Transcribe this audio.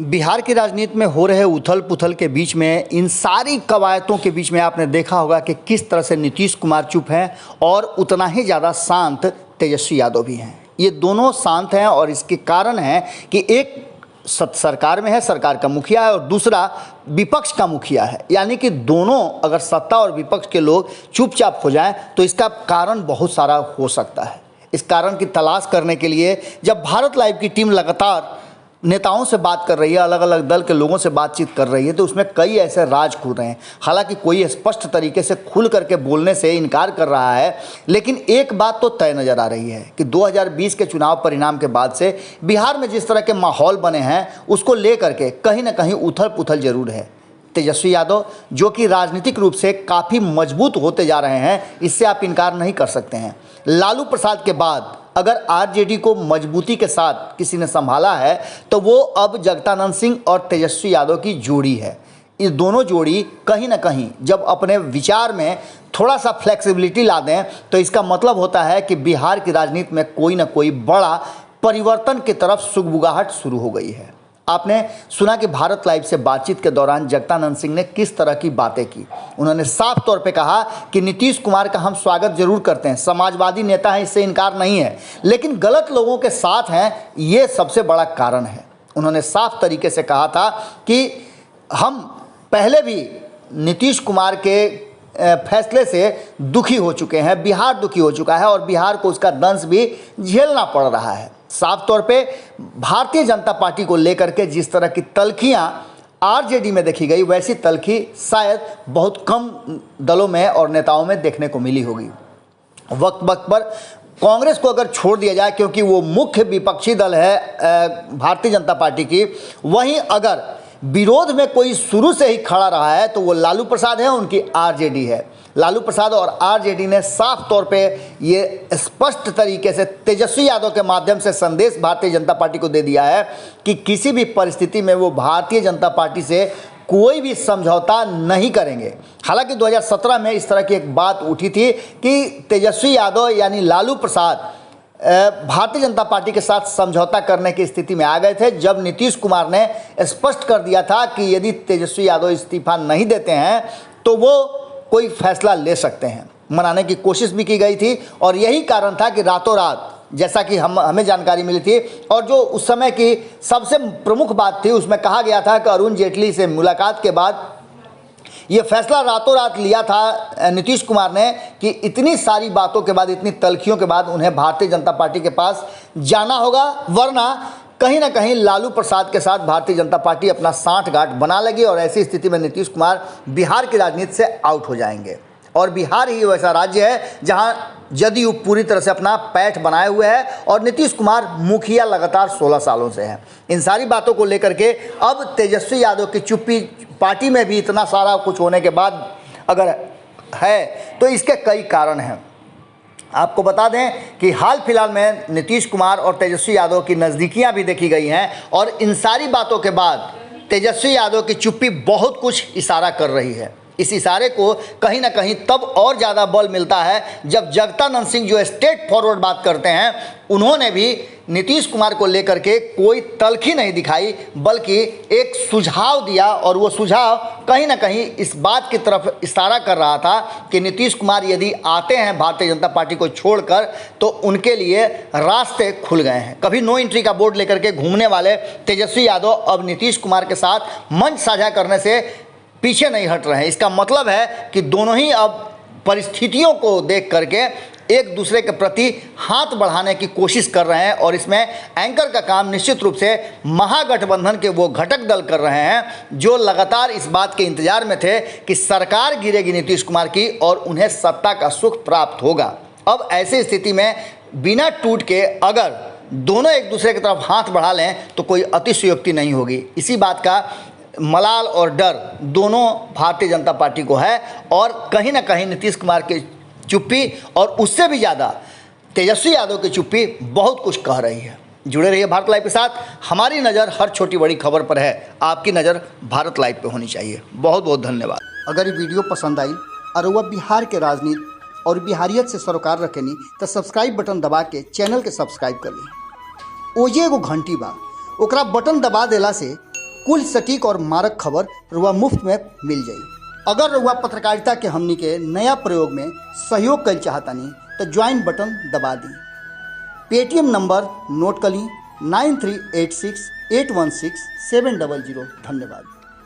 बिहार की राजनीति में हो रहे उथल पुथल के बीच में, इन सारी कवायतों के बीच में आपने देखा होगा कि किस तरह से नीतीश कुमार चुप हैं और उतना ही ज़्यादा शांत तेजस्वी यादव भी हैं। ये दोनों शांत हैं और इसके कारण है कि एक सरकार में है, सरकार का मुखिया है, और दूसरा विपक्ष का मुखिया है। यानी कि दोनों अगर सत्ता और विपक्ष के लोग चुपचाप हो जाएं तो इसका कारण बहुत सारा हो सकता है। इस कारण की तलाश करने के लिए जब भारत लाइव की टीम लगातार नेताओं से बात कर रही है, अलग अलग दल के लोगों से बातचीत कर रही है, तो उसमें कई ऐसे राज खुल रहे हैं। हालांकि कोई स्पष्ट तरीके से खुल करके बोलने से इनकार कर रहा है, लेकिन एक बात तो तय नज़र आ रही है कि 2020 के चुनाव परिणाम के बाद से बिहार में जिस तरह के माहौल बने हैं उसको लेकर के कहीं ना कहीं उथल पुथल जरूर है। तेजस्वी यादव जो कि राजनीतिक रूप से काफ़ी मजबूत होते जा रहे हैं, इससे आप इनकार नहीं कर सकते हैं। लालू प्रसाद के बाद अगर आरजेडी को मजबूती के साथ किसी ने संभाला है तो वो अब जगदानंद सिंह और तेजस्वी यादव की जोड़ी है। ये दोनों जोड़ी कहीं ना कहीं जब अपने विचार में थोड़ा सा फ्लेक्सिबिलिटी ला दें तो इसका मतलब होता है कि बिहार की राजनीति में कोई ना कोई बड़ा परिवर्तन की तरफ सुगबुगाहट शुरू हो गई है। आपने सुना कि भारत लाइव से बातचीत के दौरान जगदानंद सिंह ने किस तरह की बातें की। उन्होंने साफ तौर पे कहा कि नीतीश कुमार का हम स्वागत जरूर करते हैं, समाजवादी नेता हैं, इससे इनकार नहीं है, लेकिन गलत लोगों के साथ हैं, ये सबसे बड़ा कारण है। उन्होंने साफ तरीके से कहा था कि हम पहले भी नीतीश कुमार के फैसले से दुखी हो चुके हैं, बिहार दुखी हो चुका है और बिहार को उसका दंश भी झेलना पड़ रहा है। साफ तौर पे भारतीय जनता पार्टी को लेकर के जिस तरह की तल्खियां आरजेडी में देखी गई, वैसी तल्खी शायद बहुत कम दलों में और नेताओं में देखने को मिली होगी। वक्त वक्त पर कांग्रेस को अगर छोड़ दिया जाए, क्योंकि वो मुख्य विपक्षी दल है भारतीय जनता पार्टी की, वहीं अगर विरोध में कोई शुरू से ही खड़ा रहा है तो वो लालू प्रसाद है, उनकी आरजेडी है। लालू प्रसाद और आरजेडी ने साफ तौर पे ये स्पष्ट तरीके से तेजस्वी यादव के माध्यम से संदेश भारतीय जनता पार्टी को दे दिया है कि किसी भी परिस्थिति में वो भारतीय जनता पार्टी से कोई भी समझौता नहीं करेंगे। हालांकि 2017 में इस तरह की एक बात उठी थी कि तेजस्वी यादव यानी लालू प्रसाद भारतीय जनता पार्टी के साथ समझौता करने की स्थिति में आ गए थे, जब नीतीश कुमार ने स्पष्ट कर दिया था कि यदि तेजस्वी यादव इस्तीफा नहीं देते हैं तो वो कोई फैसला ले सकते हैं। मनाने की कोशिश भी की गई थी और यही कारण था कि रातों रात, जैसा कि हमें जानकारी मिली थी और जो उस समय की सबसे प्रमुख बात थी, उसमें कहा गया था कि अरुण जेटली से मुलाकात के बाद ये फैसला रातों रात लिया था नीतीश कुमार ने कि इतनी सारी बातों के बाद, इतनी तल्खियों के बाद उन्हें भारतीय जनता पार्टी के पास जाना होगा, वरना कहीं ना कहीं लालू प्रसाद के साथ भारतीय जनता पार्टी अपना सांठगांठ बना लेगी और ऐसी स्थिति में नीतीश कुमार बिहार की राजनीति से आउट हो जाएंगे। और बिहार ही वैसा राज्य है जहां जदयू पूरी तरह से अपना पैठ बनाए हुए है और नीतीश कुमार मुखिया लगातार 16 सालों से है। इन सारी बातों को लेकर के अब तेजस्वी यादव की चुप्पी, पार्टी में भी इतना सारा कुछ होने के बाद अगर है तो इसके कई कारण हैं। आपको बता दें कि हाल फिलहाल में नीतीश कुमार और तेजस्वी यादव की नज़दीकियां भी देखी गई हैं और इन सारी बातों के बाद तेजस्वी यादव की चुप्पी बहुत कुछ इशारा कर रही है। इस इशारे को कहीं ना कहीं तब और ज़्यादा बल मिलता है जब जगदानंद सिंह जो स्ट्रेट फॉरवर्ड बात करते हैं, उन्होंने भी नीतीश कुमार को लेकर के कोई तल्खी नहीं दिखाई, बल्कि एक सुझाव दिया और वो सुझाव कहीं ना कहीं इस बात की तरफ इशारा कर रहा था कि नीतीश कुमार यदि आते हैं भारतीय जनता पार्टी को छोड़कर तो उनके लिए रास्ते खुल गए हैं। कभी नो एंट्री का बोर्ड लेकर के घूमने वाले तेजस्वी यादव अब नीतीश कुमार के साथ मंच साझा करने से पीछे नहीं हट रहे हैं। इसका मतलब है कि दोनों ही अब परिस्थितियों को देख करके एक दूसरे के प्रति हाथ बढ़ाने की कोशिश कर रहे हैं और इसमें एंकर का काम निश्चित रूप से महागठबंधन के वो घटक दल कर रहे हैं जो लगातार इस बात के इंतजार में थे कि सरकार गिरेगी नीतीश कुमार की और उन्हें सत्ता का सुख प्राप्त होगा। अब ऐसी स्थिति में बिना टूट के अगर दोनों एक दूसरे की तरफ हाथ बढ़ा लें तो कोई अतिशयोक्ति नहीं होगी। इसी बात का मलाल और डर दोनों भारतीय जनता पार्टी को है और कहीं ना कहीं नीतीश कुमार की चुप्पी और उससे भी ज़्यादा तेजस्वी यादव की चुप्पी बहुत कुछ कह रही है। जुड़े रहिए भारत लाइव के साथ। हमारी नज़र हर छोटी बड़ी खबर पर है, आपकी नज़र भारत लाइव पे होनी चाहिए। बहुत बहुत धन्यवाद। अगर ये वीडियो पसंद आई और वह बिहार के राजनीति और बिहारियत से सरोकार रखेनी तो सब्सक्राइब बटन दबा के चैनल के सब्सक्राइब कर ली। ओजे एगो घंटी बा, ओकरा बटन दबा देला से कुल सटीक और मारक खबर रुआ मुफ्त में मिल जाई। अगर रुआ पत्रकारिता के हमनी के नया प्रयोग में सहयोग कर चाहतानी तो ज्वाइन बटन दबा दी। पेटीएम नंबर नोट कर ली 9386816700। धन्यवाद।